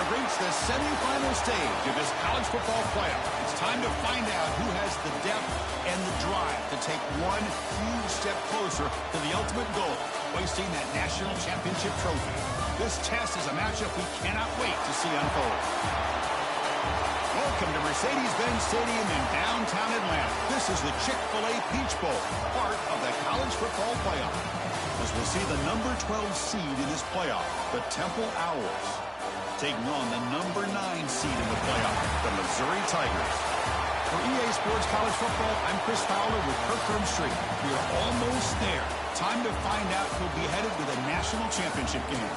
have reached the semifinal stage of this college football playoff. It's time to find out who has the depth and the drive to take one huge step closer to the ultimate goal, hoisting that national championship trophy. This test is a matchup we cannot wait to see unfold. Welcome to Mercedes-Benz Stadium in downtown Atlanta. This is the Chick-fil-A Peach Bowl, part of the college football playoff. As we'll see the number 12 seed in this playoff, the Temple Owls, taking on the number 9 seed in the playoff, the Missouri Tigers. For EA Sports College Football, I'm Chris Fowler with Kirk Herbstreit. We are almost there. Time to find out who'll be headed to the national championship game.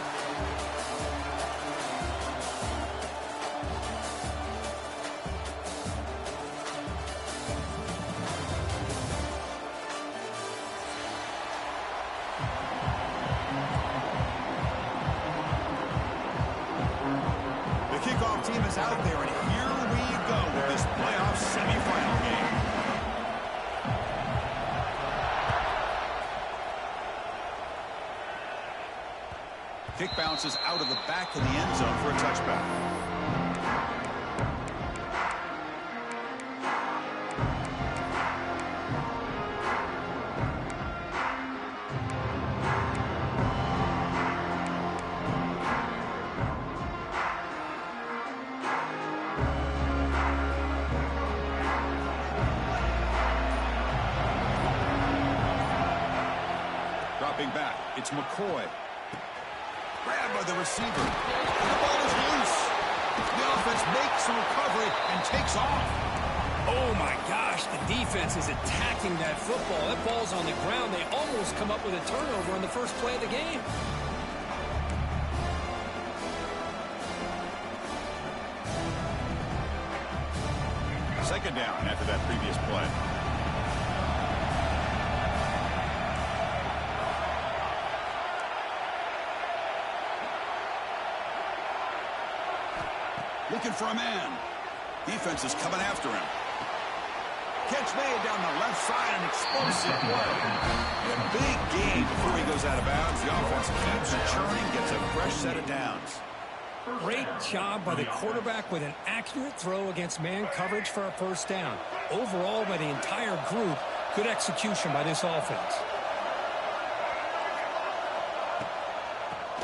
Team is out there, and here we go with this playoff semifinal game. Kick bounces out of the back of the end zone for a touchback. Back. It's McCoy. Grabbed by the receiver. And the ball is loose. The offense makes the recovery and takes off. Oh, my gosh. The defense is attacking that football. That ball's on the ground. They almost come up with a turnover on the first play of the game. Second down after that previous play. Looking for a man. Defense is coming after him. Catch made down the left side, an explosive play. And a big gain before he goes out of bounds. The offense keeps churning, gets a fresh set of downs. Great job by the quarterback with an accurate throw against man coverage for a first down. Overall, by the entire group, good execution by this offense.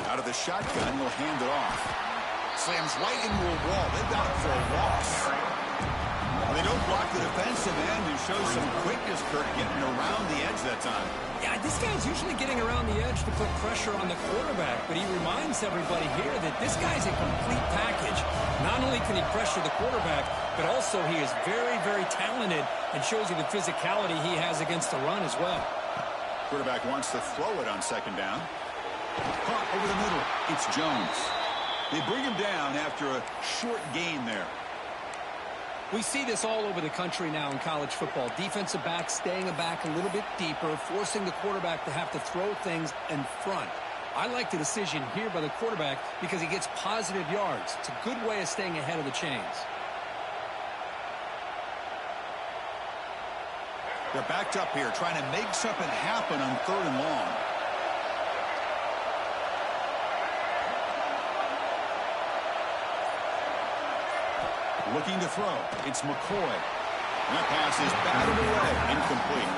Out of the shotgun, he'll hand it off. Slams right into a wall. They've got it for a loss. They don't block the defensive end and show some quickness, Kirk, getting around the edge that time. Yeah, this guy's usually getting around the edge to put pressure on the quarterback, but he reminds everybody here that this guy's a complete package. Not only can he pressure the quarterback, but also he is very, very talented and shows you the physicality he has against the run as well. Quarterback wants to throw it on second down. Caught over the middle. It's Jones. They bring him down after a short gain there. We see this all over the country now in college football. Defensive backs staying back a little bit deeper, forcing the quarterback to have to throw things in front. I like the decision here by the quarterback because he gets positive yards. It's a good way of staying ahead of the chains. They're backed up here trying to make something happen on third and long. Looking to throw. It's McCoy. And that pass is batted away. Incomplete.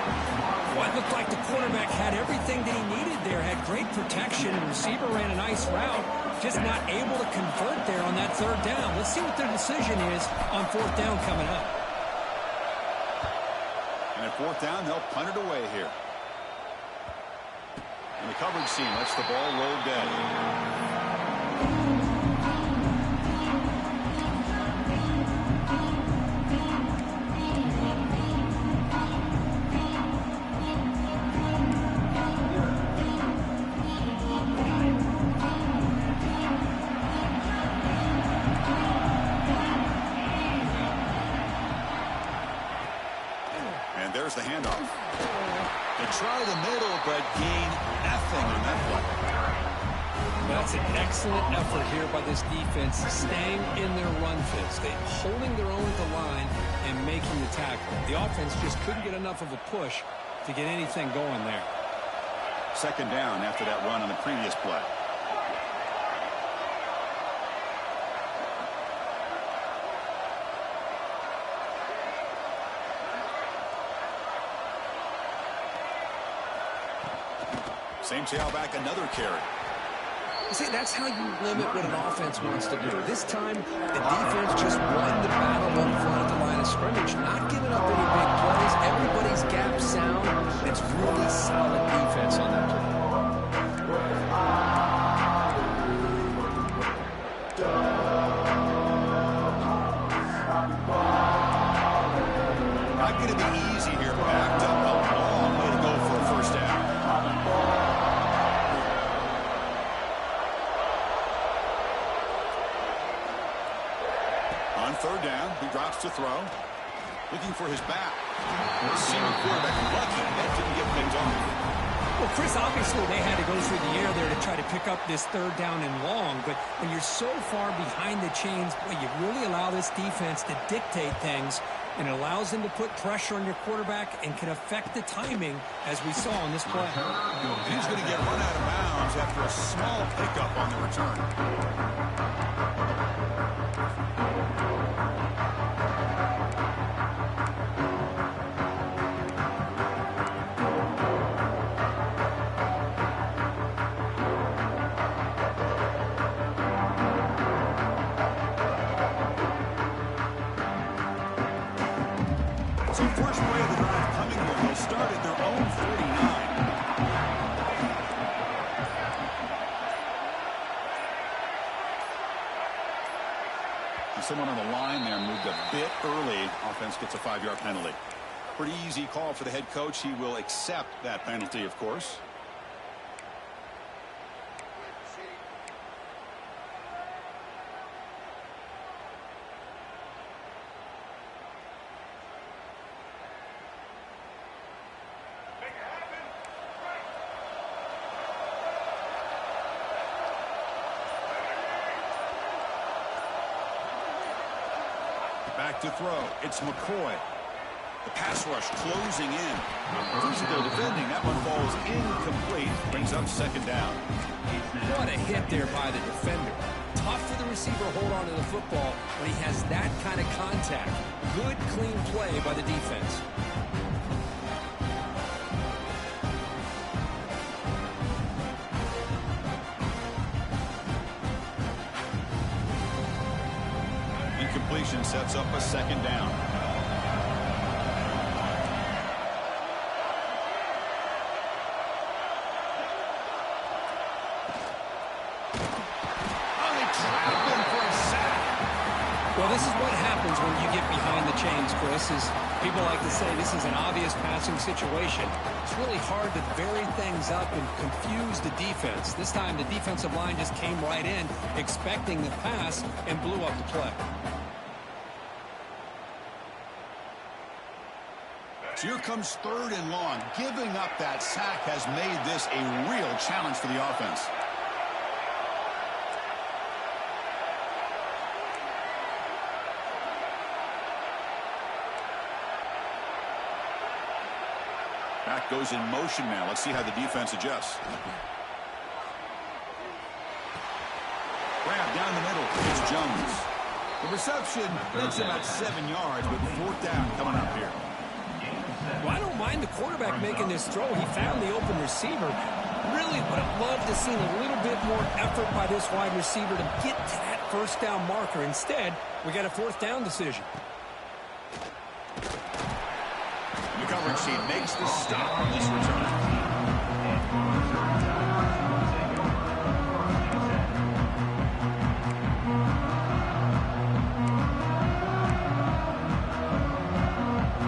Well, it looked like the quarterback had everything that he needed there. Had great protection. The receiver ran a nice route. Just not able to convert there on that third down. Let's see what their decision is on fourth down coming up. And at fourth down, they'll punt it away here. And the coverage team lets the ball roll dead. There's the handoff. They try the middle, but gain nothing on that play. That's an excellent effort here by this defense, staying in their run fits. They holding their own at the line and making the tackle. The offense just couldn't get enough of a push to get anything going there. Second down after that run on the previous play. Same tailback, another carry. See, that's how you limit what an offense wants to do. This time, the defense just won the battle up front at the line of scrimmage, not giving up any big plays. Everybody's gap sound. It's really solid defense on that play. Not going to be easy here. Backed up a long way to go for a first down. On third down, he drops to throw. Looking for his back. Senior quarterback lucky that didn't get picked off. Well, Chris, obviously they had to go through the air there to try to pick up this third down and long, but when you're so far behind the chains, boy, you really allow this defense to dictate things, and it allows them to put pressure on your quarterback and can affect the timing, as we saw on this play. And he's going to get run out of bounds after a small pickup on the return. So first play of the drive coming here. They'll start at their own 49. And someone on the line there moved a bit early. Offense gets a 5-yard penalty. Pretty easy call for the head coach. He will accept that penalty, of course. Back to throw. It's McCoy. The pass rush closing in. Physical defending. That one falls incomplete. Brings up second down. What a hit there by the defender. Tough for the receiver to hold on to the football when he has that kind of contact. Good, clean play by the defense. Incompletion sets up a second down. Oh, they trap him for a sack. Well, this is what happens when you get behind the chains, Chris, is people like to say this is an obvious passing situation. It's really hard to vary things up and confuse the defense. This time the defensive line just came right in expecting the pass and blew up the play. So here comes third and long. Giving up that sack has made this a real challenge for the offense. Back goes in motion now. Let's see how the defense adjusts. Grab down the middle. It's Jones. The reception makes him at 7 yards, but fourth down coming up here. Well, I don't mind the quarterback making this throw. He found the open receiver. Really would have loved to see a little bit more effort by this wide receiver to get to that first down marker. Instead, we got a fourth down decision. The coverage sheet makes the stop on this return.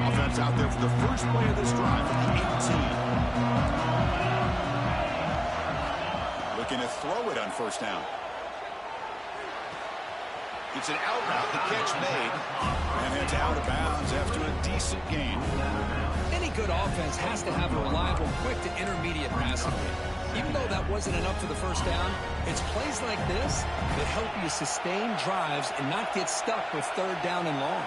Offense out there for the first play of this drive from the 18. Looking to throw it on first down. It's an out route, the catch made, and it's out of bounds after a decent gain. Any good offense has to have a reliable, quick to intermediate passing game. Even though that wasn't enough for the first down, it's plays like this that help you sustain drives and not get stuck with third down and long.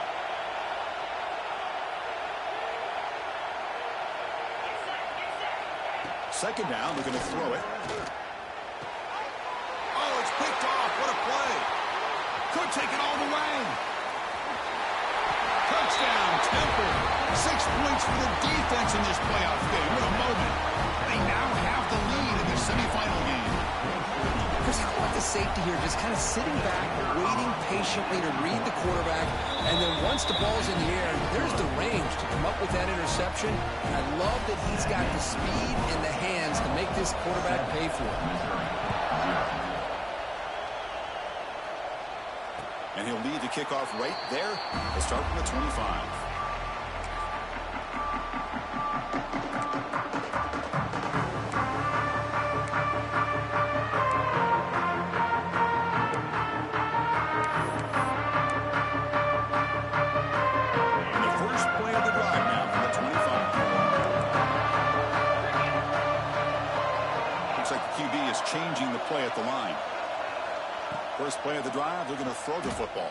Second down, looking to throw it. Oh, it's picked off. What a play. Could take it all the way. Touchdown, Temple. 6 points for the defense in this playoff game. What a moment. They now have the lead in the semifinal game. Chris, how about the safety here? Just kind of sitting back, waiting patiently to read the quarterback, and then once the ball's in the air, there's the range to come up with that interception. And I love that he's got the speed and the hands to make this quarterback pay for it. And he'll lead the kickoff right there. We'll start from the 25. Changing the play at the line. First play of the drive, they're going to throw the football.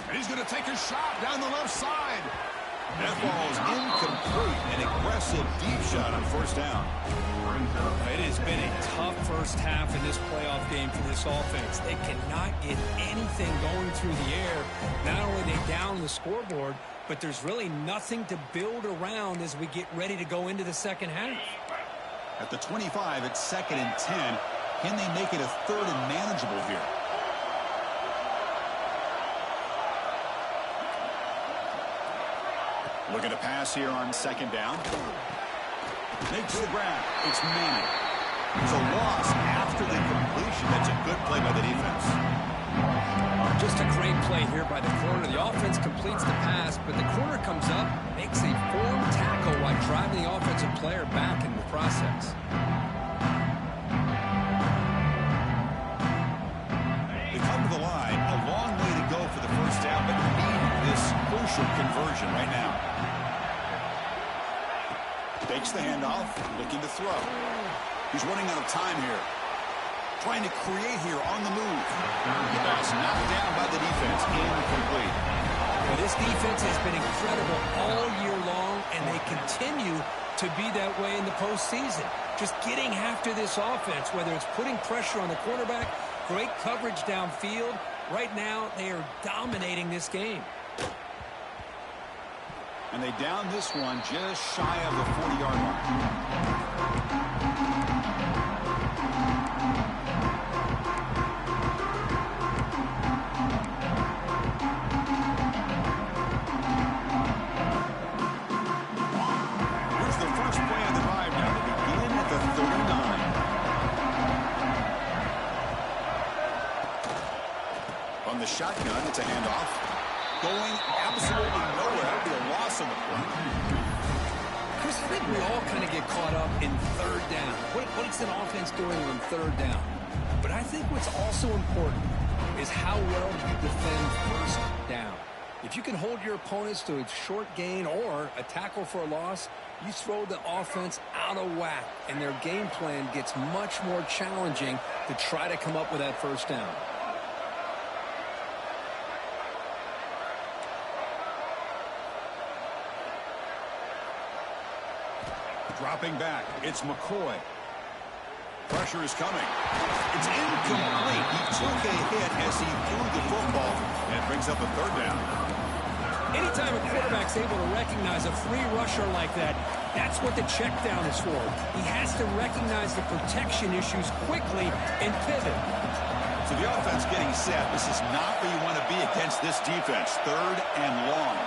And he's going to take a shot down the left side. That ball is incomplete. An aggressive deep shot on first down. It has been a tough first half in this playoff game for this offense. They cannot get anything going through the air. Not only are they down the scoreboard, but there's really nothing to build around as we get ready to go into the second half. At the 25, it's 2nd and 10. Can they make it a 3rd and manageable here? Looking to pass here on 2nd down. Makes the grab. It's Manning. It's a loss after the completion. That's a good play by the defense. Just a great play here by the corner. The offense completes the pass, but the corner comes up, makes a forward tackle while driving the offensive player back in the process. They come to the line. A long way to go for the first down, but need this crucial conversion right now. Takes the handoff, looking to throw. He's running out of time here. Trying to create here on the move. The pass knocked down by the defense. Incomplete. Well, this defense has been incredible all year long, and they continue to be that way in the postseason. Just getting after this offense, whether it's putting pressure on the quarterback, great coverage downfield. Right now, they are dominating this game. And they down this one just shy of the 40-yard line. The shotgun, it's a handoff. Going absolutely nowhere. That would be a loss on the play. Chris, I think we all kind of get caught up in 3rd down. What's an offense doing on 3rd down? But I think what's also important is how well you defend 1st down. If you can hold your opponents to a short gain or a tackle for a loss, you throw the offense out of whack, and their game plan gets much more challenging to try to come up with that 1st down. Dropping back, it's McCoy. Pressure is coming. It's incomplete. He took a hit as he threw the football and brings up a 3rd down. Anytime a quarterback's able to recognize a free rusher like that, that's what the check down is for. He has to recognize the protection issues quickly and pivot. So the offense getting set. This is not where you want to be against this defense. 3rd and long.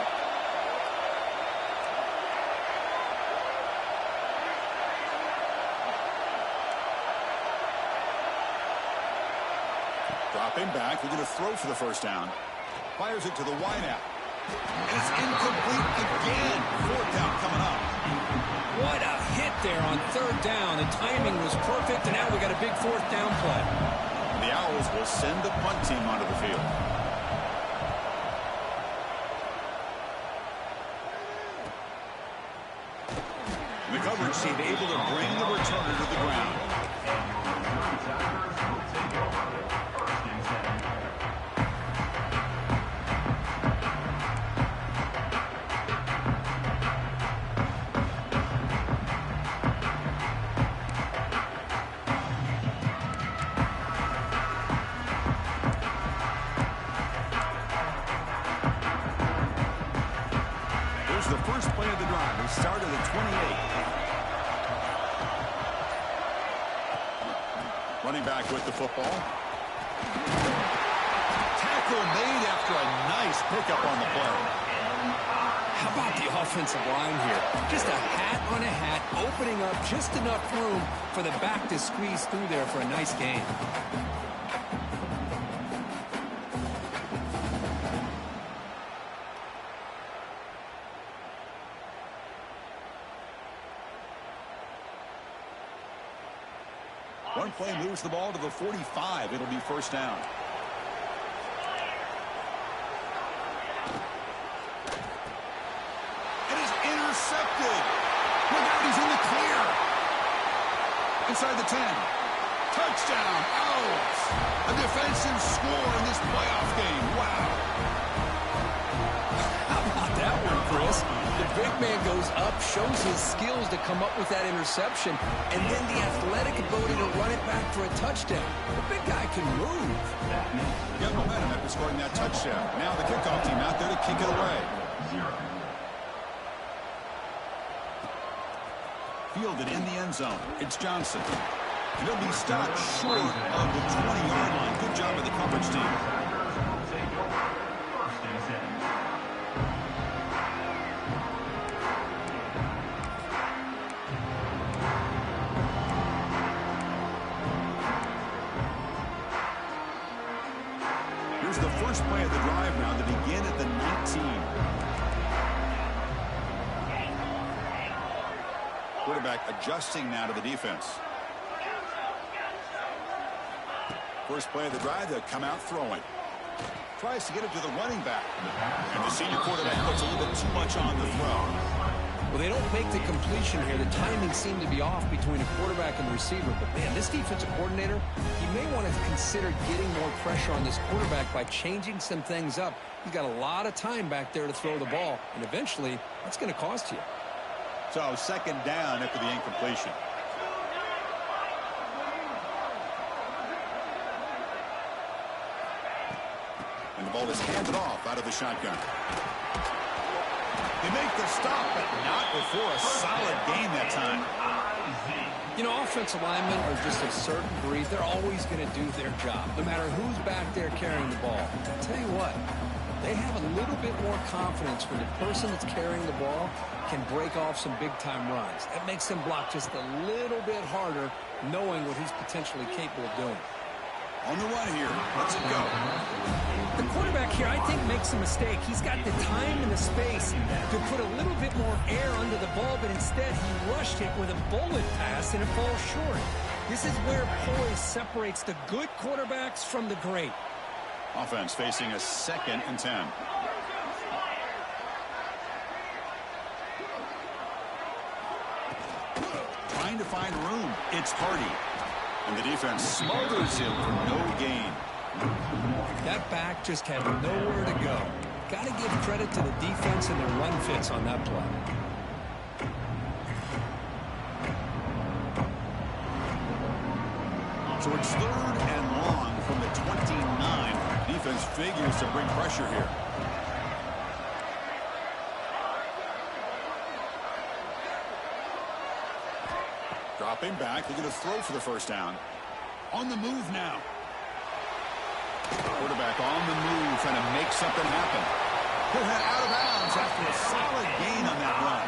Dropping back, we're going to throw for the 1st down. Fires it to the wideout. And it's incomplete again. 4th down coming up. What a hit there on 3rd down. The timing was perfect, and now we got a big 4th down play. The Owls will send the punt team onto the field. The coverage team able to bring the returner to the ground. Running back with the football. Tackle made after a nice pickup on the play. How about the offensive line here? Just a hat on a hat, opening up just enough room for the back to squeeze through there for a nice gain. One play moves the ball to the 45. It'll be first down. It is intercepted. Look out, he's in the clear. Inside the 10. Touchdown. Oh, a defensive score in this playoff game. Wow. How about that one, Chris? The big man goes up, shows his skills to come up with that interception, and then the athletic ability to run it back for a touchdown. The big guy can move. Got momentum after scoring that touchdown. Now the kickoff team out there to kick it away. Fielded in the end zone. It's Johnson. He'll be stopped short of the 20-yard line. Good job of the coverage team. Here's the first play of the drive now to begin at the 19. Quarterback adjusting now to the defense. First play of the drive, they'll come out throwing. Tries to get it to the running back. And the senior quarterback puts a little bit too much on the throw. Well, they don't make the completion here. The timing seemed to be off between a quarterback and receiver. But, man, this defensive coordinator, he may want to consider getting more pressure on this quarterback by changing some things up. He's got a lot of time back there to throw the ball, and eventually that's going to cost you. So second down after the incompletion. And the ball is handed off out of the shotgun. They make the stop, but not before a solid gain that time. You know, offensive linemen are just a certain breed. They're always going to do their job, no matter who's back there carrying the ball. I'll tell you what, they have a little bit more confidence when the person that's carrying the ball can break off some big-time runs. That makes them block just a little bit harder, knowing what he's potentially capable of doing. On the run here. Let's it go. The quarterback here, I think, makes a mistake. He's got the time and the space to put a little bit more air under the ball, but instead he rushed it with a bullet pass, and it falls short. This is where poise separates the good quarterbacks from the great. Offense facing a 2nd and 10. Trying to find room. It's Hardy. And the defense smothers him for no gain. That back just had nowhere to go. Got to give credit to the defense and their run fits on that play. So it's 3rd and long from the 29. Defense figures to bring pressure here. Dropping back. They're going to throw for the first down. On the move now. Quarterback on the move, trying to make something happen. He'll head out of bounds after a solid gain on that run.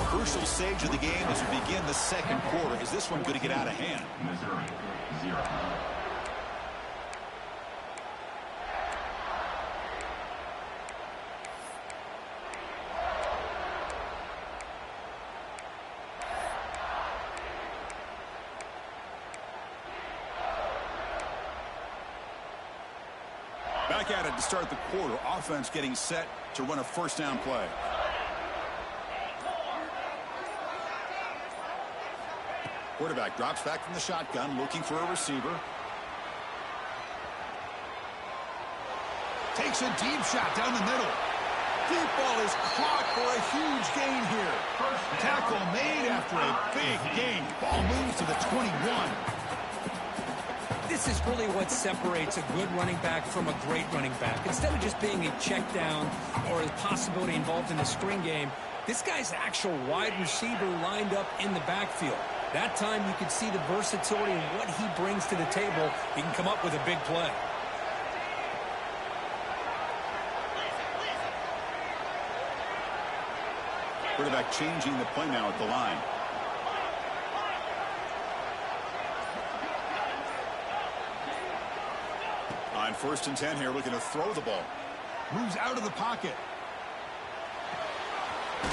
Crucial stage of the game as we begin the 2nd quarter. Is this one going to get out of hand? Missouri 0. Back at it to start the quarter. Offense getting set to run a first down play. Quarterback drops back from the shotgun, looking for a receiver. Takes a deep shot down the middle. Deep ball is caught for a huge gain here. Tackle made after a big gain. Ball moves to the 21. This is really what separates a good running back from a great running back. Instead of just being a check down or a possibility involved in the screen game, this guy's actual wide receiver lined up in the backfield. That time you could see the versatility and what he brings to the table. He can come up with a big play. Quarterback changing the play now at the line. On 1st and 10 here, looking to throw the ball. Moves out of the pocket.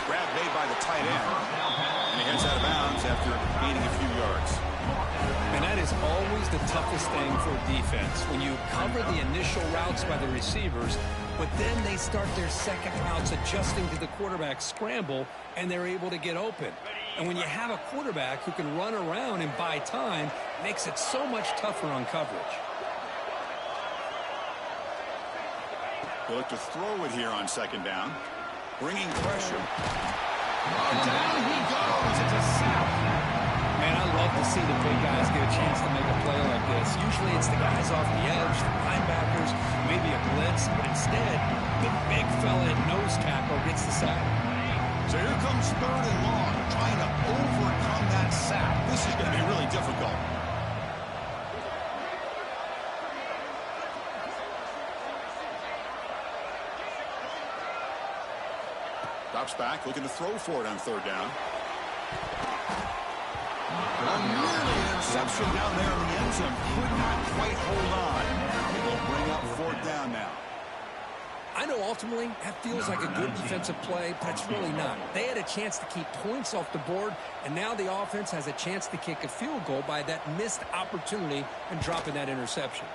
Grab made by the tight end. And he heads out of bounds after gaining a few yards. And that is always the toughest thing for a defense. When you cover the initial routes by the receivers, but then they start their second routes adjusting to the quarterback's scramble, and they're able to get open. And when you have a quarterback who can run around and buy time, it makes it so much tougher on coverage. They look to throw it here on 2nd down. Bringing pressure. Oh, down he goes. It's a sack. Man, I love to see the big guys get a chance to make a play like this. Usually it's the guys off the edge, the linebackers, maybe a blitz, but instead, the big fella at nose tackle gets the sack. So here comes 3rd and long, trying to overcome that sack. This is going to be really difficult. Drops back, looking to throw for it on 3rd down. Nearly an interception down there in the end zone. Could not quite hold on. It will bring up 4th down now. I know ultimately that feels like a good defensive play, but it's really not. They had a chance to keep points off the board, and now the offense has a chance to kick a field goal by that missed opportunity and dropping that interception.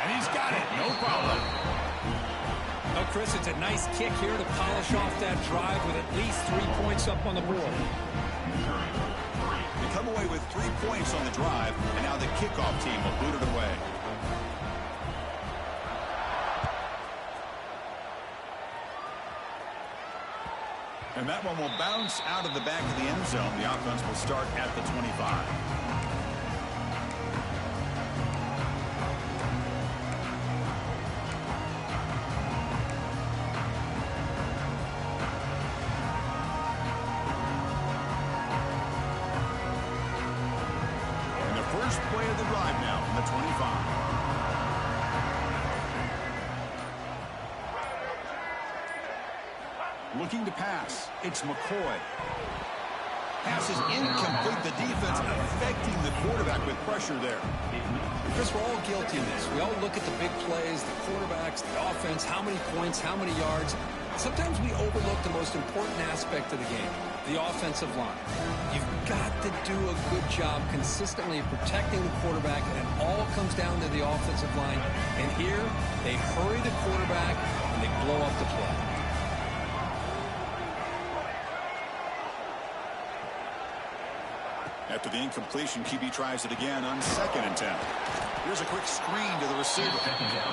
And he's got it. No problem. Oh, Chris, it's a nice kick here to polish off that drive with at least 3 points up on the board. They come away with 3 points on the drive, and now the kickoff team will boot it away. And that one will bounce out of the back of the end zone. The offense will start at the 25. First play of the drive now from the 25. Looking to pass. It's McCoy. Pass is incomplete. The defense affecting the quarterback with pressure there. Chris, we're all guilty of this. We all look at the big plays, the quarterbacks, the offense, how many points, how many yards. Sometimes we overlook the most important aspect of the game, the offensive line. You've got to do a good job consistently of protecting the quarterback, and it all comes down to the offensive line. And here, they hurry the quarterback, and they blow up the play. After the incompletion, QB tries it again on 2nd and 10. Here's a quick screen to the receiver.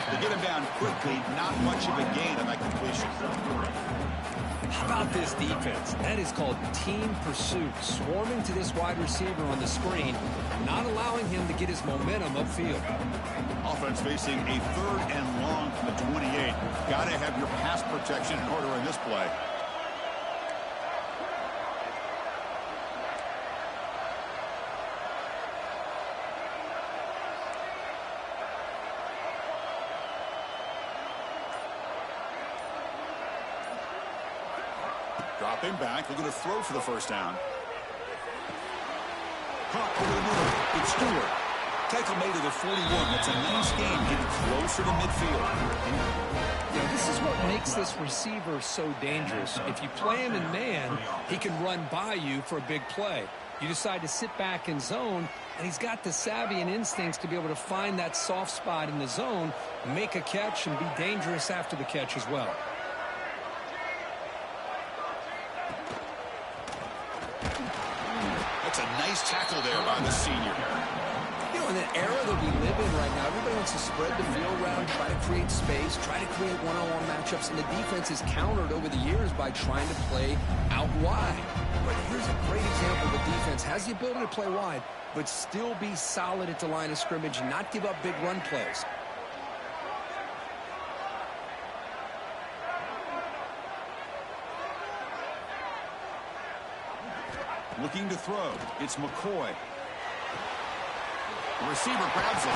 They get him down quickly. Not much of a gain on that completion. How about this defense? That is called team pursuit. Swarming to this wide receiver on the screen, not allowing him to get his momentum upfield. Offense facing a 3rd and long from the 28. Got to have your pass protection in order in this play. Dropping back, looking to throw for the 1st down. Caught over the middle. It's Stewart. Tackle made at the 41. It's a nice game, getting closer to midfield. Yeah, this is what makes this receiver so dangerous. If you play him in man, he can run by you for a big play. You decide to sit back in zone, and he's got the savvy and instincts to be able to find that soft spot in the zone, make a catch, and be dangerous after the catch as well. That's a nice tackle there by the senior. You know, in the era that we live in right now, everybody wants to spread the field around, try to create space, try to create one-on-one matchups, and the defense is countered over the years by trying to play out wide. But here's a great example. The defense has the ability to play wide, but still be solid at the line of scrimmage and not give up big run plays. Looking to throw. It's McCoy. The receiver grabs it.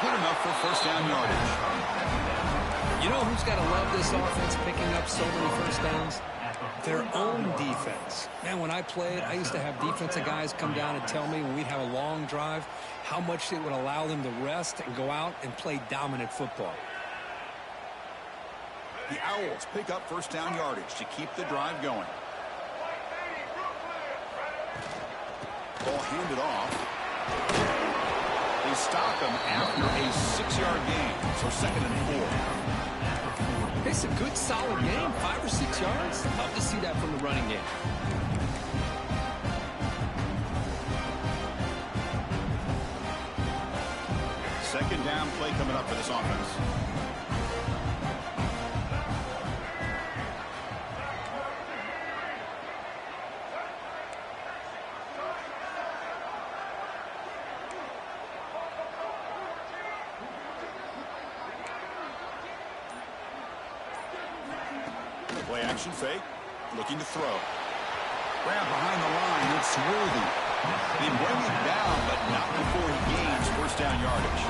Good enough for first down yardage. You know who's got to love this offense picking up so many first downs? Their own defense. Man, when I played, I used to have defensive guys come down and tell me when we'd have a long drive how much it would allow them to rest and go out and play dominant football. The Owls pick up first down yardage to keep the drive going. Ball handed off. They stop him after a 6-yard gain, so 2nd and 4. It's a good, solid game, 5 or 6 yards. Love to see that from the running game. Second down play coming up for this offense. Play action fake. Looking to throw. Grab behind the line. It's Worthy. They bring it down, but not before he gains first down yardage.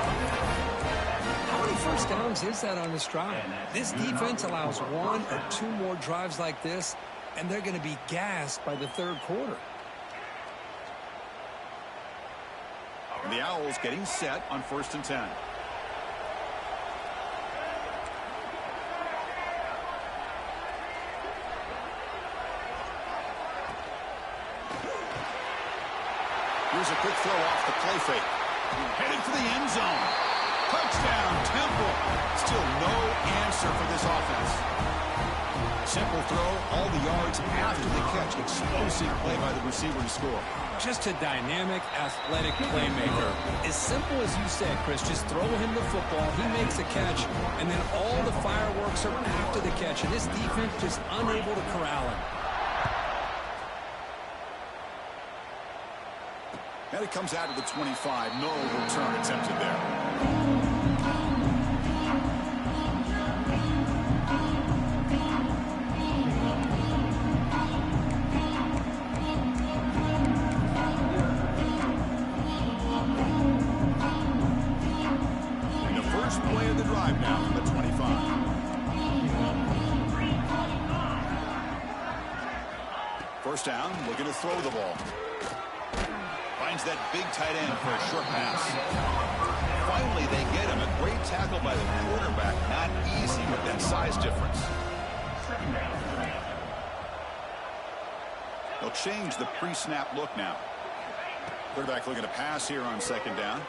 How many first downs is that on this drive? This defense allows 1 or 2 more drives like this, and they're going to be gassed by the 3rd quarter. The Owls getting set on 1st and 10. Here's a quick throw off the play fake. Headed for the end zone. Touchdown, Temple. Still no answer for this offense. Simple throw, all the yards after the catch. Explosive play by the receiver to score. Just a dynamic, athletic playmaker. As simple as you said, Chris, just throw him the football, he makes a catch, and then all the fireworks are after the catch. And this defense just unable to corral him. And it comes out of the 25. No return attempted there. And the first play of the drive now from the 25. First down, looking to throw the ball. Finds that big tight end for a short pass. Finally, they get him. A great tackle by the quarterback. Not easy with that size difference. They'll change the pre-snap look now. Quarterback looking to pass here on 2nd down.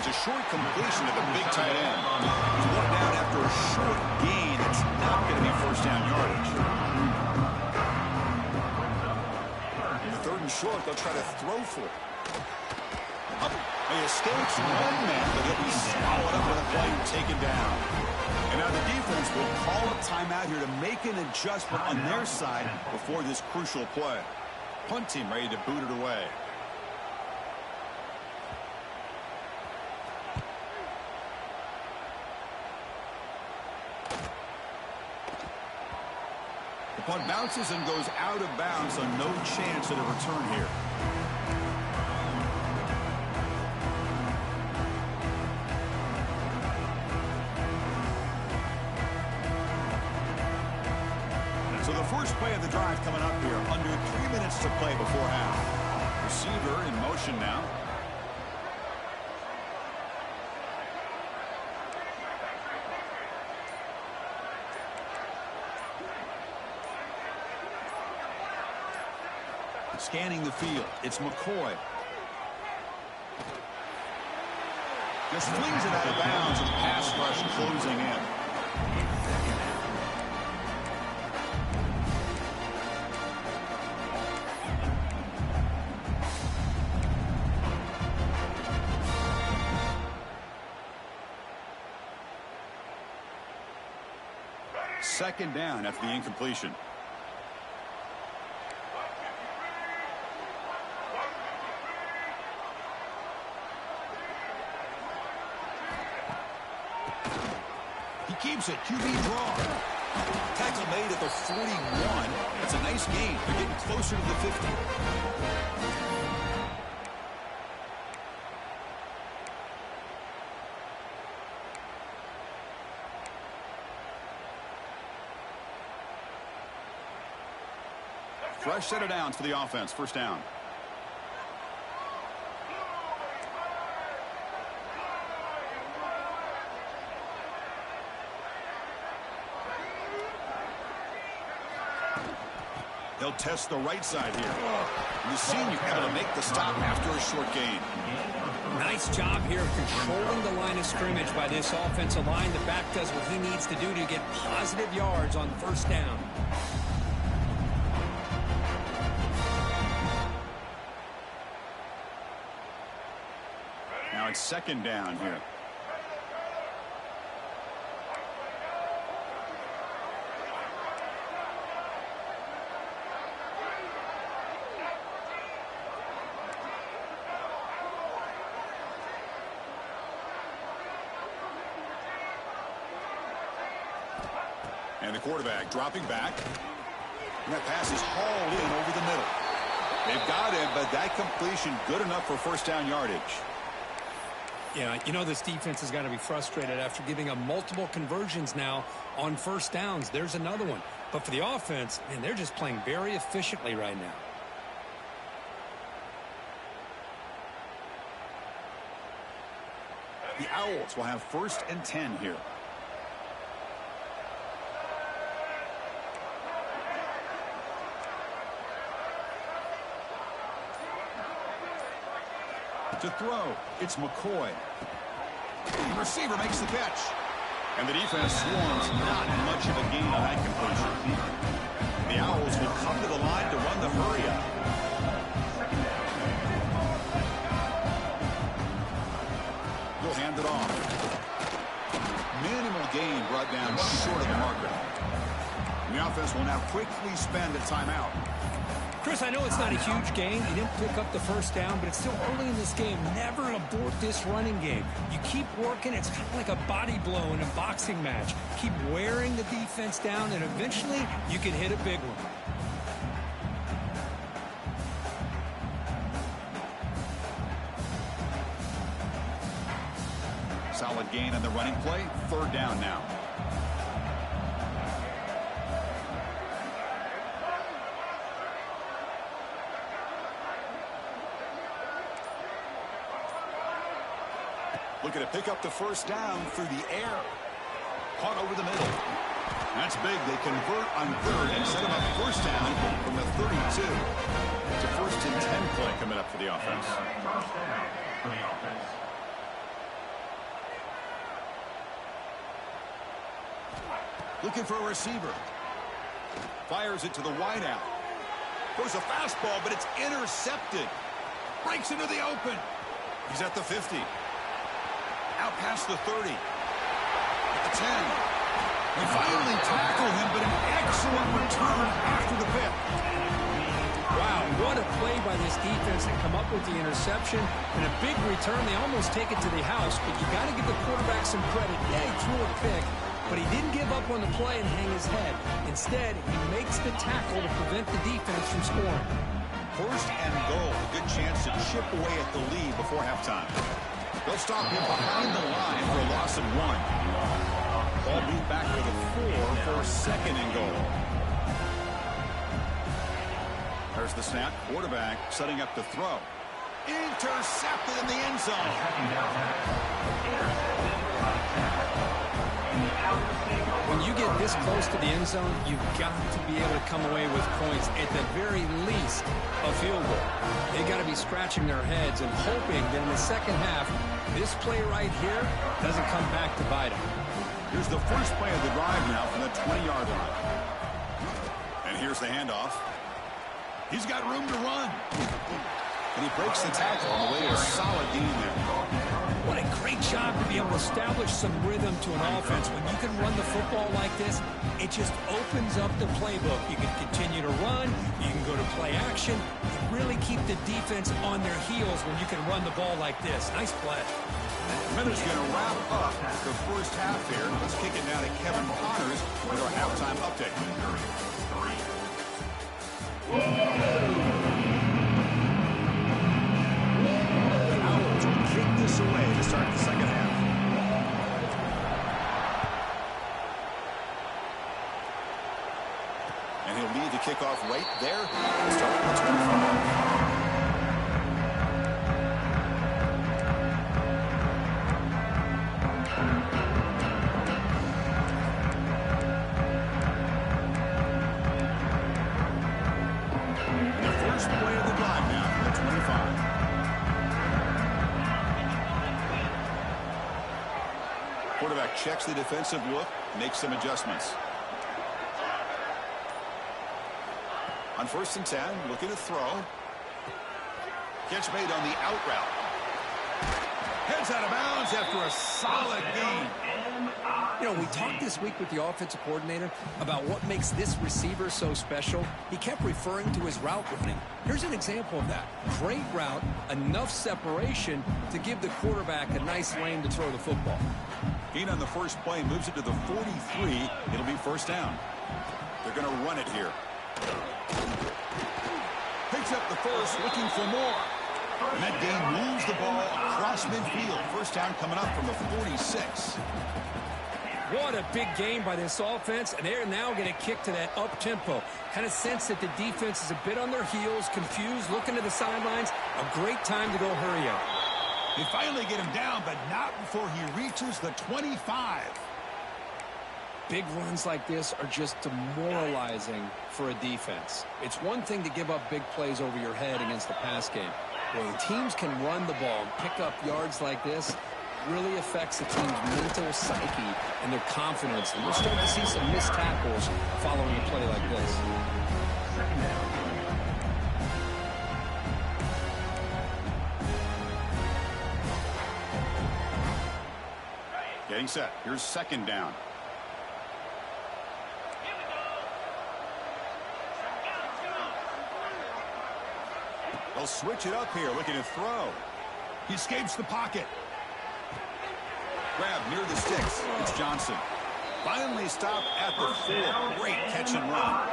It's a short completion of the big tight end. He's brought down after a short gain. It's not going to be first down yardage. In the 3rd and short, they'll try to throw for it. He escapes one man, but he'll be swallowed up with a play and taken down. And now the defense will call a timeout here to make an adjustment on their side before this crucial play. Punt team ready to boot it away. The punt bounces and goes out of bounds, so no chance at a return here. So the first play of the drive coming up here. Under 3 minutes to play before half. Receiver in motion now. Scanning the field. It's McCoy. Just flings it out of bounds and pass rush closing in. second down after the incompletion. He keeps it. QB draw. Tackle made at the 41. That's a nice gain. They're getting closer to the 50. Fresh set of downs for the offense. First down. They'll test the right side here. And the senior able to make the stop after a short gain. Nice job here of controlling the line of scrimmage by this offensive line. The back does what he needs to do to get positive yards on first down. Now it's second down here. And the quarterback dropping back. And that pass is hauled in over the middle. They've got him, but that completion good enough for first down yardage. Yeah, you know this defense has got to be frustrated after giving up multiple conversions now on first downs. There's another one. But for the offense, man, they're just playing very efficiently right now. The Owls will have first and 10 here. To throw, it's McCoy. The receiver makes the catch. And the defense swarms, not much of a gain on that completion. The Owls will come to the line to run the hurry up. He'll hand it off. Minimal gain brought down short of the marker. The offense will now quickly spend a timeout. Chris, I know it's not a huge gain. You didn't pick up the first down, but it's still early in this game. Never abort this running game. You keep working. It's kind of like a body blow in a boxing match. Keep wearing the defense down, and eventually you can hit a big one. Solid gain on the running play. Third down now. Looking to pick up the first down through the air. Caught over the middle. That's big. They convert on third and set him up first down from the 32. It's a first and 10 play coming up for the offense. Looking for a receiver. Fires it to the wideout. Goes a fastball, but it's intercepted. Breaks into the open. He's at the 50. Out past the 30. At the 10. They finally tackle him, but an excellent return after the pick. Wow, what a play by this defense to come up with the interception and a big return. They almost take it to the house, but you got to give the quarterback some credit. Yeah, he threw a pick, but he didn't give up on the play and hang his head. Instead, he makes the tackle to prevent the defense from scoring. First and goal. A good chance to chip away at the lead before halftime. They'll stop him behind the line for a loss of 1. Ball moved back to the 4 for second and goal. There's the snap. Quarterback setting up to throw. Intercepted in the end zone. When you get this close to the end zone, you've got to be able to come away with points, at the very least, a field goal. They got to be scratching their heads and hoping that in the second half, this play right here doesn't come back to bite them. Here's the first play of the drive now from the 20-yard line. And here's the handoff. He's got room to run. And he breaks the tackle on the way to a solid gain there. What a great job to be able to establish some rhythm to an offense. When you can run the football like this, it just opens up the playbook. You can continue to run. You can go to play action. You really keep the defense on their heels when you can run the ball like this. Nice play. Minutes going to wrap up the first half here. Let's kick it now to Kevin Connors with our halftime update. The Owls will kick this away to start the second half. And he'll lead the kickoff right there to start the 25. Quarterback checks the defensive look, makes some adjustments. On 1st and 10, looking to throw. Catch made on the out route. Heads out of bounds after a solid gain. You know, we talked this week with the offensive coordinator about what makes this receiver so special. He kept referring to his route running. Here's an example of that. Great route, enough separation to give the quarterback a nice lane to throw the football. Gain on the first play moves it to the 43. It'll be first down. They're going to run it here. Picks up the first, looking for more. And that gain moves the ball across midfield. First down coming up from the 46. What a big game by this offense, and they're now going to kick to that up-tempo. Kind of sense that the defense is a bit on their heels, confused, looking to the sidelines. A great time to go hurry up. They finally get him down, but not before he reaches the 25. Big runs like this are just demoralizing for a defense. It's one thing to give up big plays over your head against the pass game. When teams can run the ball and pick up yards like this, really affects the team's mental psyche and their confidence. And we're starting to see some missed tackles following a play like this. Getting set. Here's second down. They'll switch it up here, looking to throw. He escapes the pocket. Grab near the sticks. It's Johnson. Finally stopped at the 4. Great catch and run.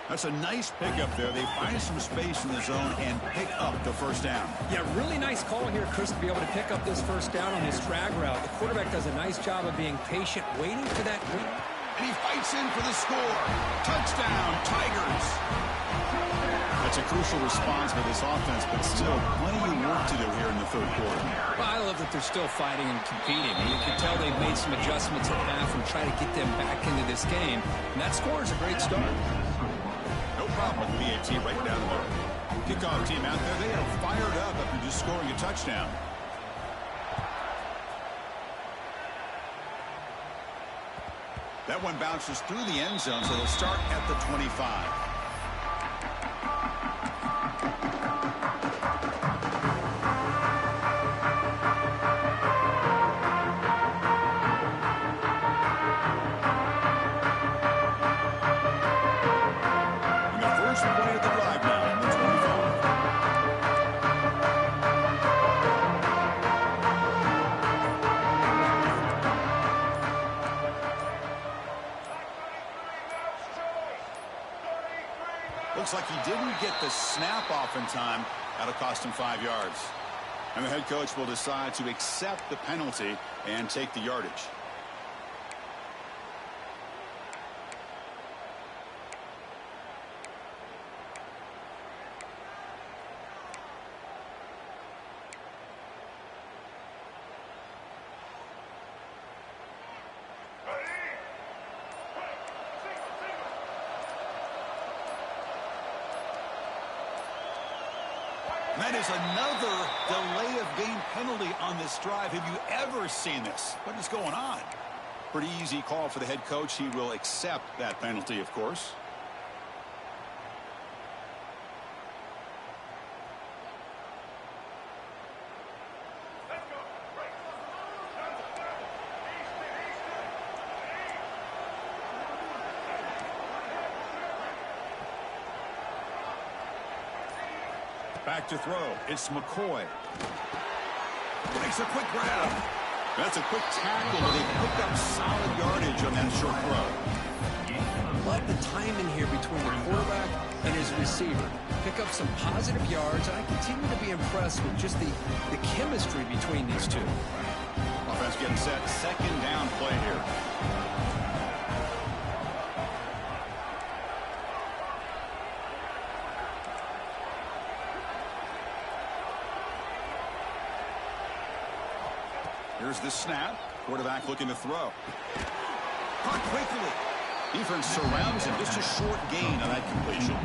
That's a nice pickup there. They find some space in the zone and pick up the first down. Yeah, really nice call here, Chris, to be able to pick up this first down on his drag route. The quarterback does a nice job of being patient, waiting for that. And he fights in for the score. Touchdown, Tigers. That's a crucial response by this offense, but still plenty of work to do here in the third quarter. Well, I love that they're still fighting and competing. You can tell they've made some adjustments at half and try to get them back into this game. And that score is a great start. No problem with BAT right down the middle. Kickoff team out there, they are fired up after just scoring a touchdown. That one bounces through the end zone, so they'll start at the 25. Looks like he didn't get the snap off in time. That'll cost him 5 yards. And the head coach will decide to accept the penalty and take the yardage. That is another delay of game penalty on this drive. Have you ever seen this? What is going on? Pretty easy call for the head coach. He will accept that penalty, of course. Back to throw. It's McCoy. Makes a quick grab. That's a quick tackle, but they pick up solid yardage on that short throw. Love the timing here between the quarterback and his receiver. Pick up some positive yards, and I continue to be impressed with just the chemistry between these two. Offense getting set. Second down play here. Here's the snap. Quarterback looking to throw. Caught quickly. Defense surrounds him. Just a short gain on that completion.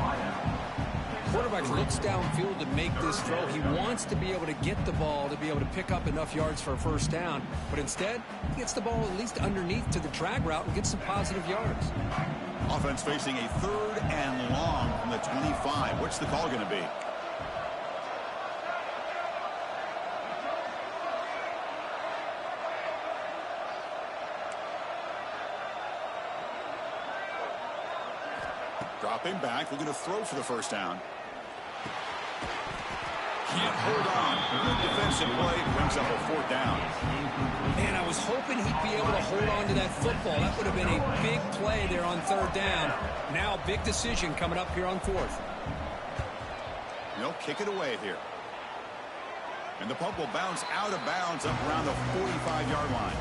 Quarterback looks downfield to make this throw. He wants to be able to get the ball to be able to pick up enough yards for a first down. But instead, he gets the ball at least underneath to the drag route and gets some positive yards. Offense facing a 3rd and long from the 25. What's the call going to be? Dropping back, looking to throw for the first down. Can't hold on. Good defensive play, brings up a 4th down. Man, I was hoping he'd be able to hold on to that football. That would have been a big play there on 3rd down. Now, big decision coming up here on 4th. They'll kick it away here. And the punt will bounce out of bounds up around the 45-yard line.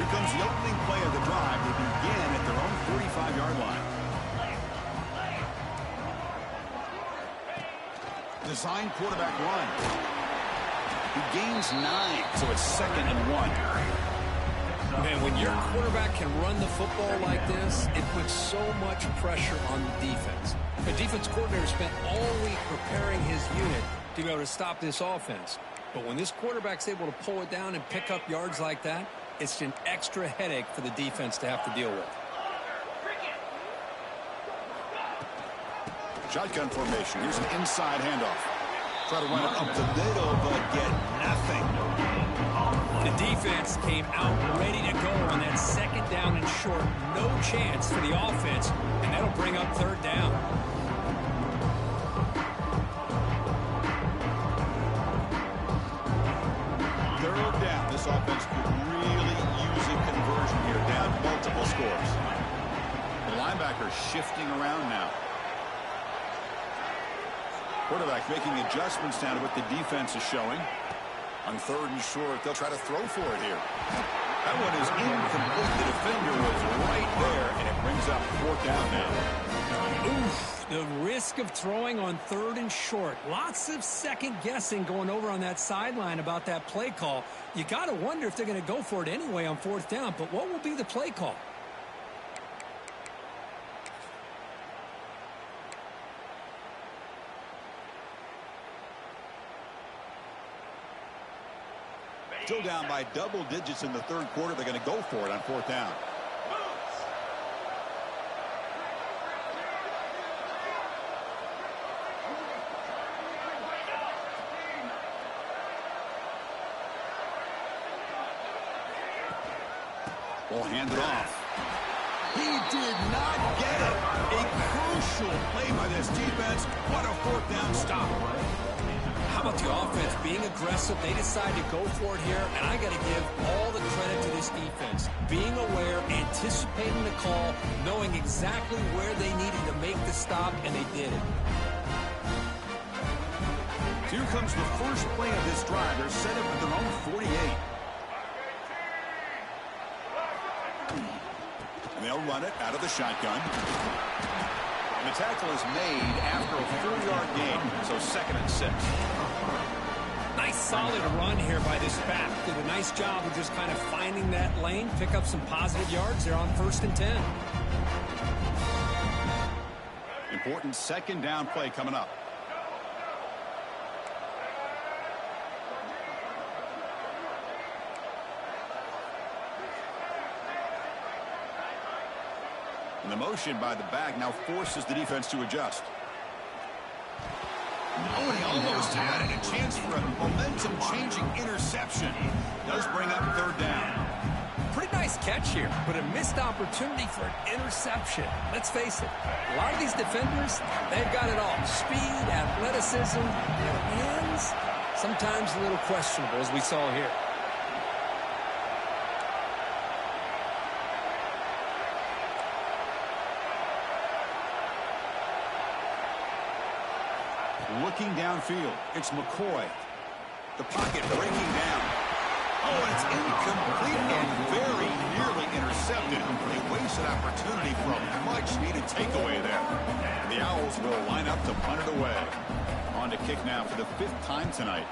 Comes the opening play of the drive. They begin at their own 45-yard line. Design quarterback run. He gains 9, so it's 2nd and 1. Man, when your quarterback can run the football like this, it puts so much pressure on the defense. The defense coordinator spent all week preparing his unit to be able to stop this offense. But when this quarterback's able to pull it down and pick up yards like that, it's an extra headache for the defense to have to deal with. Shotgun formation. Here's an inside handoff. Try to run it up the middle, but get nothing. The defense came out ready to go on that 2nd down and short. No chance for the offense, and that'll bring up 3rd down. 3rd down. This offense could really use a conversion here, down multiple scores. The linebacker shifting around now. Quarterback making adjustments down to what the defense is showing. On 3rd and short, they'll try to throw for it here. That one is incomplete. The defender was right there, and it brings up 4th down now. Oof. The risk of throwing on 3rd and short. Lots of second guessing going over on that sideline about that play call. You got to wonder if they're going to go for it anyway on 4th down, but what will be the play call? Still down by double digits in the 3rd quarter. They're going to go for it on 4th down. Ball handed off. He did not get it. A crucial play by this defense. What a 4th down stop. How about the offense being aggressive? They decide to go for it here, and I got to give all the credit to this defense. Being aware, anticipating the call, knowing exactly where they needed to make the stop, and they did it. Here comes the first play of this drive. They're set up at their own 48. And they'll run it out of the shotgun. And the tackle is made after a 4-yard gain, so 2nd and 6. Nice solid run here by this back. Did a nice job of just kind of finding that lane, pick up some positive yards there on 1st and 10. Important 2nd down play coming up. And the motion by the back now forces the defense to adjust. Oh, and he almost had it. A chance for a momentum-changing interception. Does bring up third down. Pretty nice catch here, but a missed opportunity for an interception. Let's face it, a lot of these defenders, they've got it all. Speed, athleticism, their hands, sometimes a little questionable, as we saw here. Looking downfield, it's McCoy. The pocket breaking down. Oh, and it's incomplete and very nearly intercepted. A wasted opportunity for a much-needed takeaway there. And the Owls will line up to punt it away. On to kick now for the 5th time tonight.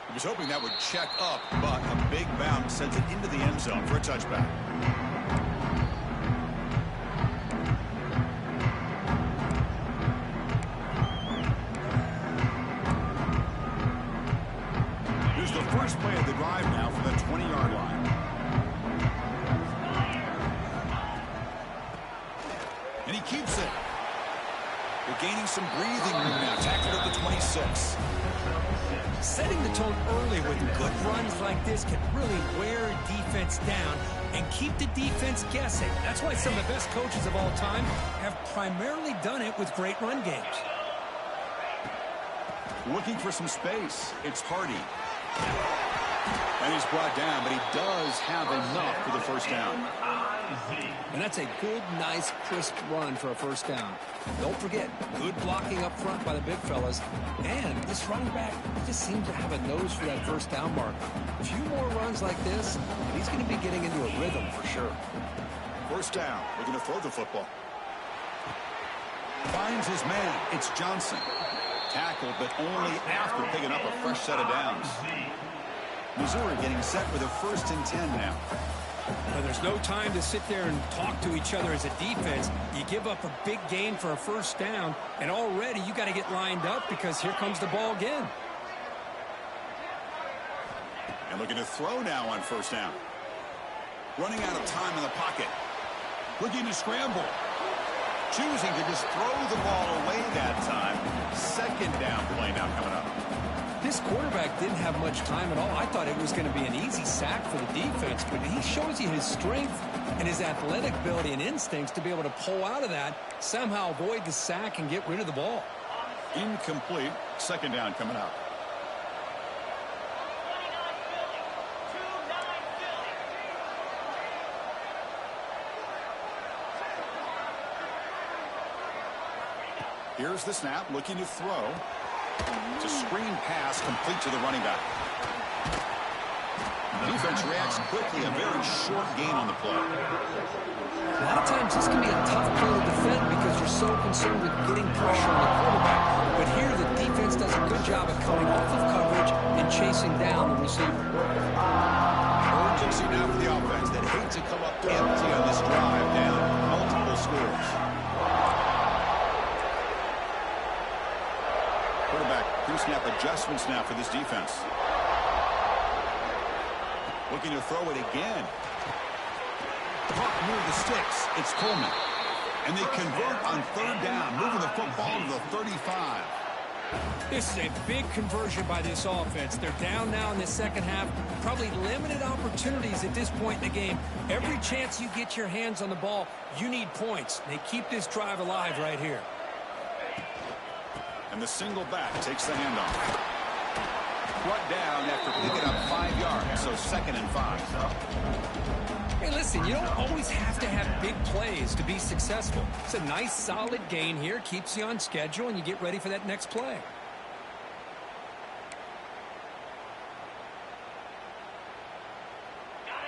He was hoping that would check up, but a big bounce sends it into the end zone for a touchback. First play of the drive now from the 20-yard line. And he keeps it. They're gaining some breathing room now. Tackled at the 26. Setting the tone early with good runs like this can really wear a defense down and keep the defense guessing. That's why some of the best coaches of all time have primarily done it with great run games. Looking for some space. It's Hardy. And he's brought down, but he does have enough for the first down. And that's a good, nice, crisp run for a first down. Don't forget, good blocking up front by the big fellas. And this running back just seems to have a nose for that first down mark. A few more runs like this, he's going to be getting into a rhythm for sure. First down. We're going to throw the football. Finds his man. It's Johnson. Tackled, but only after picking up a fresh set of downs. Missouri getting set for the 1st and 10 now. Well, there's no time to sit there and talk to each other as a defense. You give up a big gain for a first down, and already you got to get lined up because here comes the ball again. And looking to throw now on first down. Running out of time in the pocket. Looking to scramble. Choosing to just throw the ball away that time. Second down play now coming up. This quarterback didn't have much time at all. I thought it was going to be an easy sack for the defense, but he shows you his strength and his athletic ability and instincts to be able to pull out of that, somehow avoid the sack and get rid of the ball. Incomplete. Second down coming up. Here's the snap, looking to throw. It's a screen pass complete to the running back. The defense reacts quickly, a very short gain on the play. A lot of times this can be a tough play to defend because you're so concerned with getting pressure on the quarterback. But here the defense does a good job of coming off of coverage and chasing down the receiver. Urgency now for the offense that hate to come up empty on this drive down multiple scores. Quarterback pre-snap adjustments now for this defense. Looking to throw it again. Caught near the sticks. It's Coleman. And they convert on third down, moving the football to the 35. This is a big conversion by this offense. They're down now in the second half. Probably limited opportunities at this point in the game. Every chance you get your hands on the ball, you need points. They keep this drive alive right here. And the single back takes the handoff. Brought down after picking up 5 yards, so 2nd and 5. Hey, listen, you don't always have to have big plays to be successful. It's a nice, solid gain here. Keeps you on schedule, and you get ready for that next play.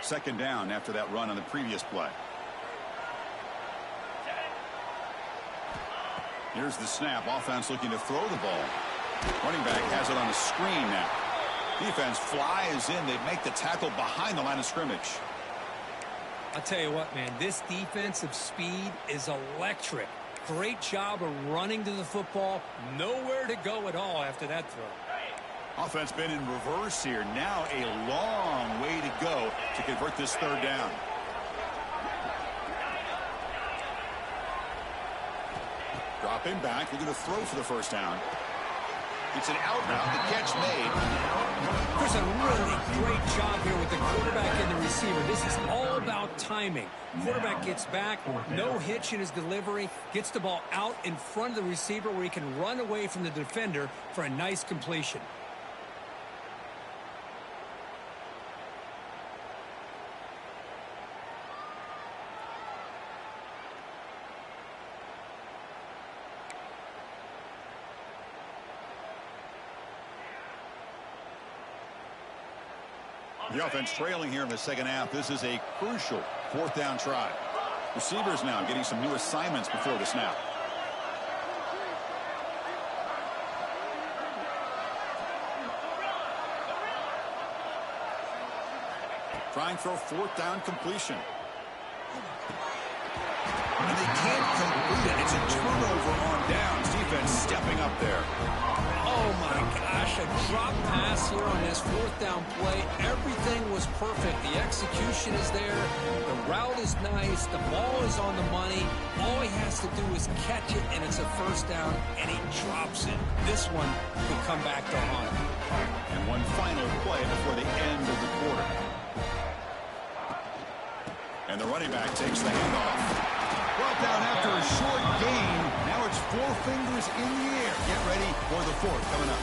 Second down after that run on the previous play. Here's the snap. Offense looking to throw the ball. Running back has it on the screen now. Defense flies in. They make the tackle behind the line of scrimmage. I'll tell you what, man, this defensive speed is electric. Great job of running to the football. Nowhere to go at all after that throw. Offense been in reverse here. Now a long way to go to convert this third down. Dropping back, looking to throw for the first down. It's an out route, the catch made. There's a really great job here with the quarterback and the receiver. This is all about timing. Quarterback gets back, no hitch in his delivery, gets the ball out in front of the receiver where he can run away from the defender for a nice completion. The offense trailing here in the second half. This is a crucial fourth down try. Receivers now getting some new assignments before the snap. Trying for a fourth down completion. And they can't complete it. It's a turnover on downs. Defense stepping up there. Oh, my gosh, a drop pass here on this fourth down play. Everything was perfect. The execution is there. The route is nice. The ball is on the money. All he has to do is catch it, and it's a first down, and he drops it. This one could come back to haunt him. And one final play before the end of the quarter. And the running back takes the handoff. Brought down after a short gain. Now it's four fingers in the air. Get ready for the fourth coming up.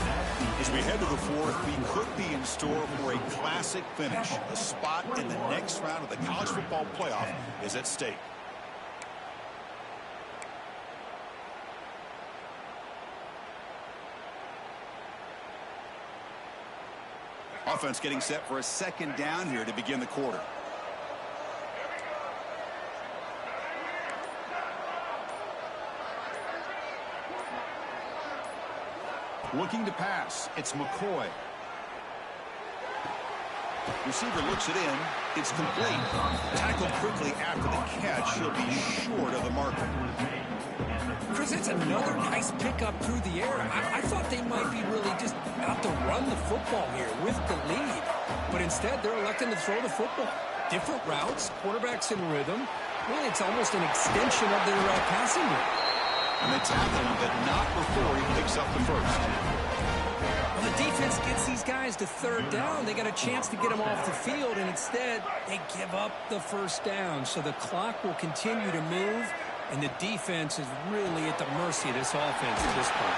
As we head to the fourth, we could be in store for a classic finish. A spot in the next round of the college football playoff is at stake. Offense getting set for a second down here to begin the quarter. Looking to pass. It's McCoy. Receiver looks it in. It's complete. Tackled quickly after the catch. He'll be short of the marker. Chris, it's another nice pickup through the air. I thought they might be really just out to run the football here with the lead. But instead, they're electing to throw the football. Different routes, quarterbacks in rhythm. Really, it's almost an extension of their passing game. And they tackle him, but not before he picks up the first. Well, the defense gets these guys to third down. They got a chance to get them off the field, and instead they give up the first down. So the clock will continue to move, and the defense is really at the mercy of this offense at this point.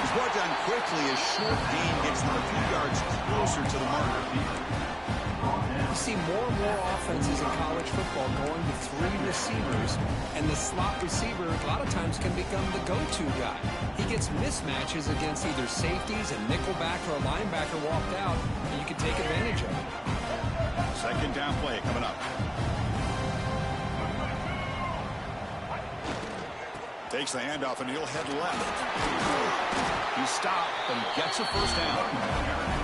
He's brought down quickly. A short gain gets them a few yards closer to the marker. You see more and more offenses in college football going to three receivers, and the slot receiver a lot of times can become the go-to guy. He gets mismatches against either safeties, a nickelback, or a linebacker walked out, and you can take advantage of it. Second down play coming up. Takes the handoff, and he'll head left. He stopped, but he gets a first down.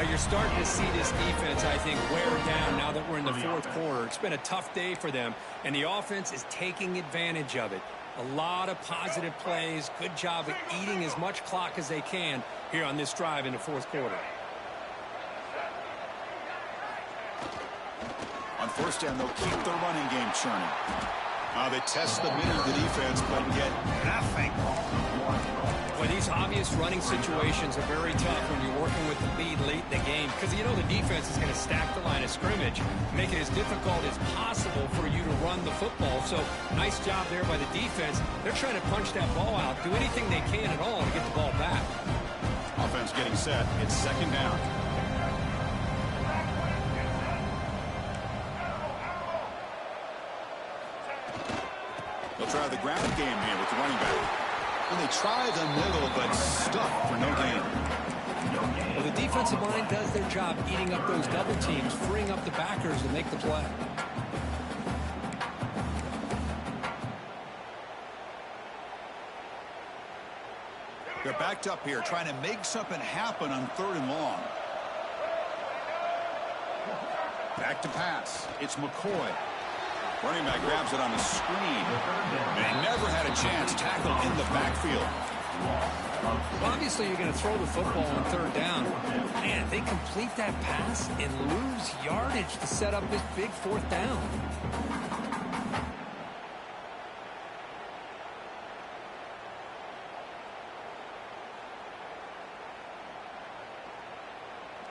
You're starting to see this defense, I think, wear down now that we're in the fourth quarter. It's been a tough day for them, and the offense is taking advantage of it. A lot of positive plays. Good job at eating as much clock as they can here on this drive in the fourth quarter. On first down, they'll keep their running game churning. They test the middle of the defense, but get nothing. Well, these obvious running situations are very tough when you're working with the lead late in the game, because you know the defense is going to stack the line of scrimmage, make it as difficult as possible for you to run the football. So nice job there by the defense. They're trying to punch that ball out, do anything they can at all to get the ball back. Offense getting set. It's second down. They'll try the ground game here with the running back. And they try the middle, but stuck for no gain. Well, the defensive line does their job eating up those double teams, freeing up the backers to make the play. They're backed up here, trying to make something happen on third and long. Back to pass. It's McCoy. Running back grabs it on the screen. They never had a chance. Tackle in the backfield. Well, obviously, you're going to throw the football on third down. Man, they complete that pass and lose yardage to set up this big fourth down.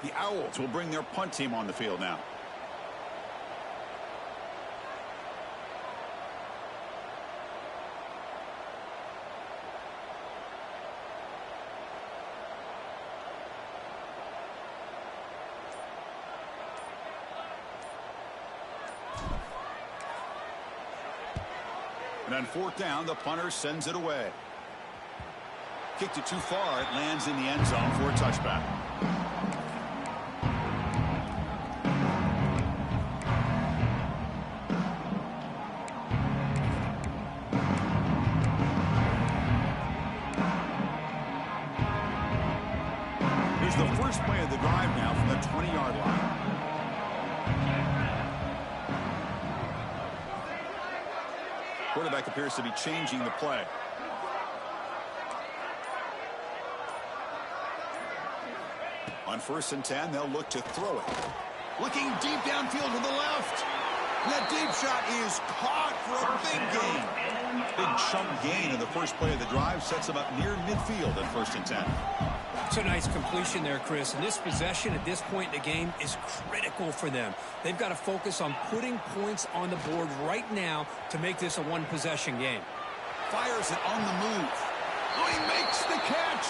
The Owls will bring their punt team on the field now. And on fourth down, the punter sends it away. Kicked it too far. It lands in the end zone for a touchback. Here's the first play of the drive now from the 20-yard line. Quarterback appears to be changing the play. On 1st and 10, they'll look to throw it. Looking deep downfield to the left. And that deep shot is caught for a big gain. Big chunk gain in the first play of the drive sets them up near midfield at 1st and 10. It's a nice completion there, Chris. And this possession at this point in the game is critical for them. They've got to focus on putting points on the board right now to make this a one-possession game. Fires it on the move. Oh, he makes the catch.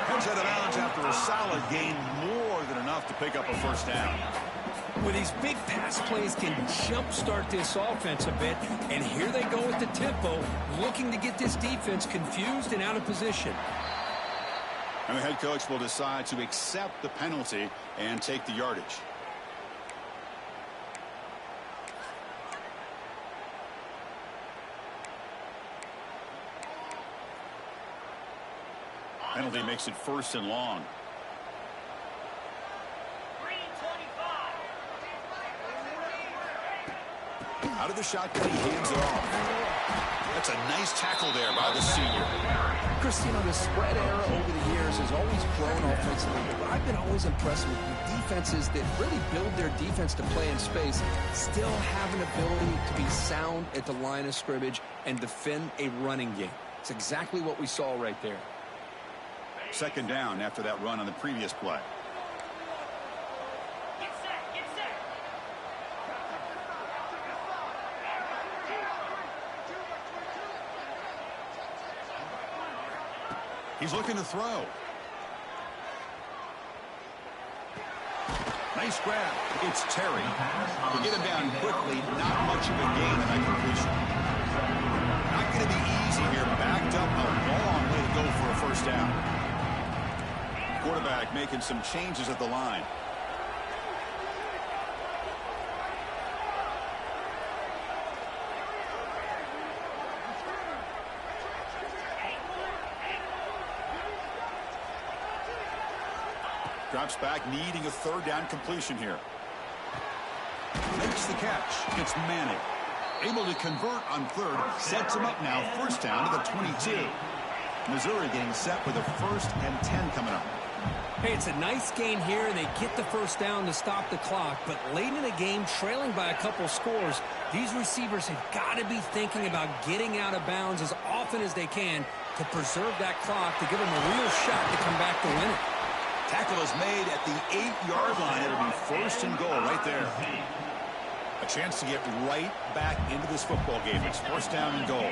Comes out of bounds after a solid gain, more than enough to pick up a first down. Well, these big pass plays can jumpstart this offense a bit. And here they go with the tempo, looking to get this defense confused and out of position. And the head coach will decide to accept the penalty and take the yardage. Penalty makes it 1st and long. Out of the shotgun, he hands it off. That's a nice tackle there by the senior. Chris, you know, the spread era over the years has always grown offensively, but I've been always impressed with the defenses that really build their defense to play in space, still have an ability to be sound at the line of scrimmage and defend a running game. It's exactly what we saw right there. 2nd down after that run on the previous play. He's looking to throw. Nice grab. It's Terry. To get him down quickly, not much of a gain in that completion. Not going to be easy here. Backed up a long way to go for a first down. Quarterback making some changes at the line. Drops back, needing a 3rd down completion here. Makes the catch. It's Manning. Able to convert on 3rd. Sets him up now. 1st down to the 22. Missouri getting set with a 1st and 10 coming up. Hey, it's a nice gain here, and they get the 1st down to stop the clock. But late in the game, trailing by a couple scores, these receivers have got to be thinking about getting out of bounds as often as they can to preserve that clock, to give them a real shot to come back to win it. Tackle is made at the 8-yard line. It'll be 1st and goal right there. A chance to get right back into this football game. It's 1st down and goal.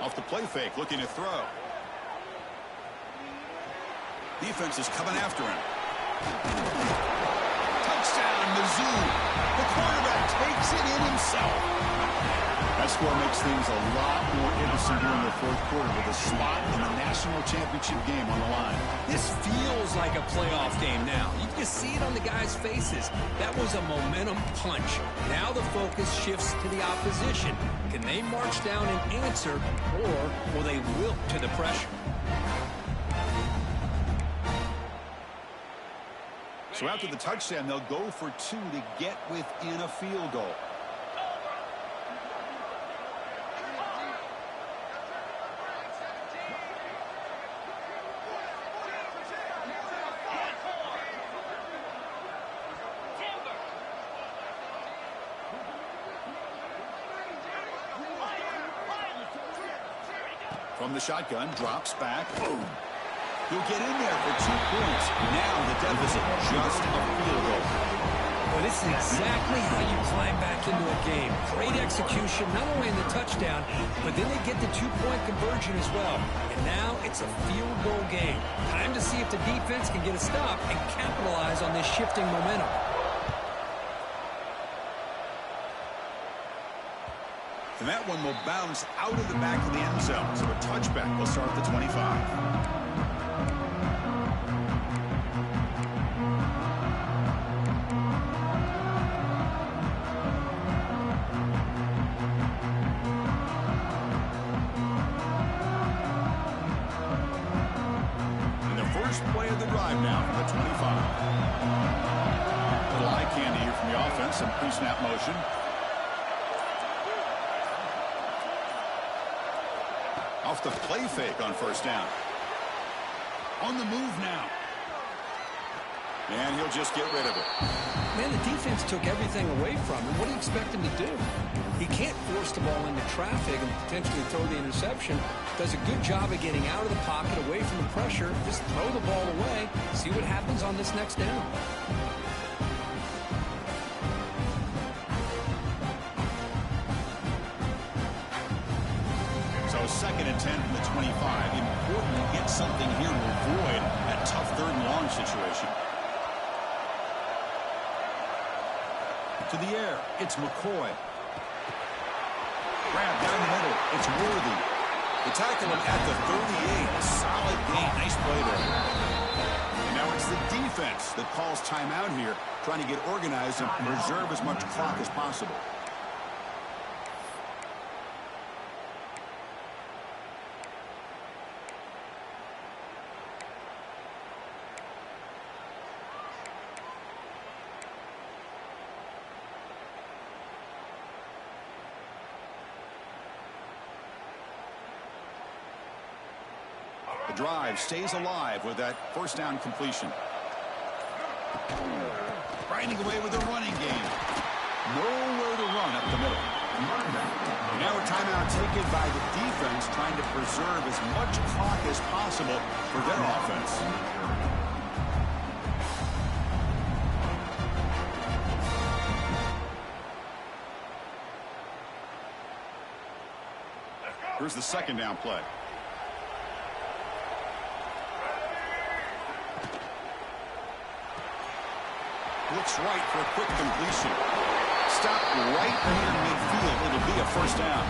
Off the play fake, looking to throw. Defense is coming after him. Touchdown, Mizzou. The quarterback takes it in himself. That score makes things a lot more interesting here in the 4th quarter with a spot in the national championship game on the line. This feels like a playoff game now. You can see it on the guys' faces. That was a momentum punch. Now the focus shifts to the opposition. Can they march down and answer, or will they wilt to the pressure? So after the touchdown, they'll go for 2 to get within a field goal. From the shotgun, drops back. Boom. He'll get in there for 2 points. Now the deficit just a field goal. Well, this is exactly how you climb back into a game. Great execution, not only in the touchdown, but then they get the 2-point conversion as well. And now it's a field goal game. Time to see if the defense can get a stop and capitalize on this shifting momentum. And that one will bounce out of the back of the end zone. So a touchback will start at the 25. Play of the drive now from the 25. Little eye candy here from the offense. Some pre-snap motion. Off the play fake on first down. On the move now. And he'll just get rid of it. Man, the defense took everything away from him. What do you expect him to do? He can't force the ball into traffic and potentially throw the interception. Does a good job of getting out of the pocket, away from the pressure. Just throw the ball away. See what happens on this next down. So 2nd and 10 from the 25. Important to get something here to avoid that tough 3rd and long situation. To the air, it's McCoy. Grab down the middle, it's Worthy. They tackle him at the 38. A solid gain. Nice play there. And now it's the defense that calls timeout here, trying to get organized and preserve as much clock as possible. The drive stays alive with that first down completion. Grinding away with a running game. Nowhere to run up the middle. Now a timeout taken by the defense, trying to preserve as much clock as possible for their offense. Here's the 2nd down play. Looks right for a quick completion. Stop right near midfield. It'll be a first down.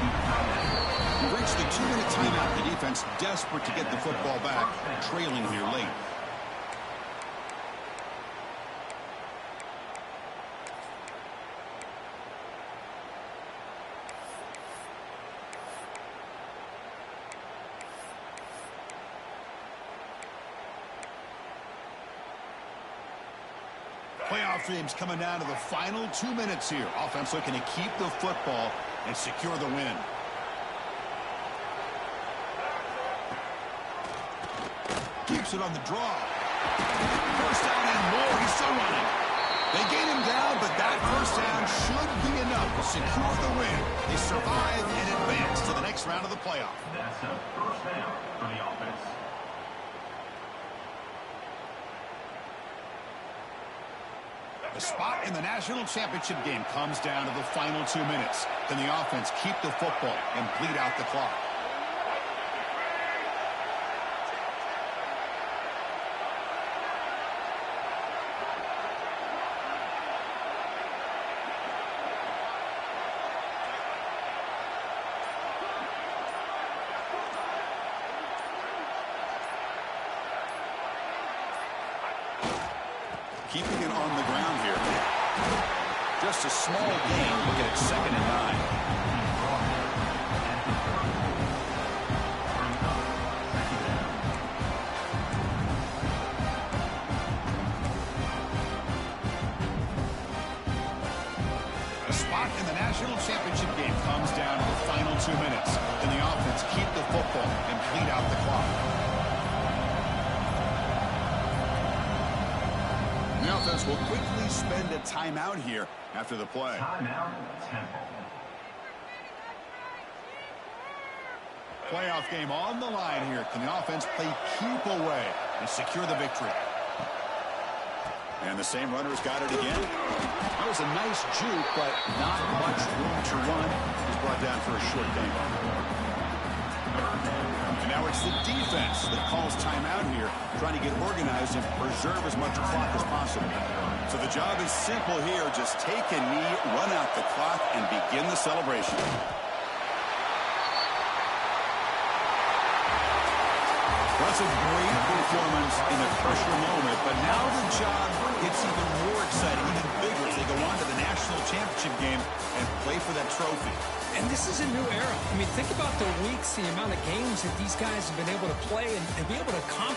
We've reached the 2-minute timeout. The defense desperate to get the football back, trailing here late. Playoff dreams coming down to the final 2 minutes here. Offense looking to keep the football and secure the win. Keeps it on the draw. First down and more. He's still running. They gain him down, but that first down should be enough to secure the win. They survive and advance to the next round of the playoff. That's a first down for the offense. The spot in the national championship game comes down to the final 2 minutes. Can the offense keep the football and bleed out the clock? Keeping it on the ground here. Just a small gain. Look at it, 2nd and 9. A spot in the national championship game comes down to the final 2 minutes. Can the offense keep the football and bleed out the clock? The offense will quickly spend a timeout here after the play. Timeout, Temple. playoff game on the line here. Can the offense play keep away and secure the victory? And the same runner's got it again. That was a nice juke, but not much room to run. He's brought down for a short gain. And now it's the defense that calls timeout here, trying to get organized and preserve as much clock as possible. So the job is simple here. Just take a knee, run out the clock, and begin the celebration. That's a great performance in a pressure moment, but now the job gets even more exciting, even bigger as they go on to the national championship game and play for that trophy. And this is a new era. I mean, think about the weeks, the amount of games that these guys have been able to play and be able to accomplish.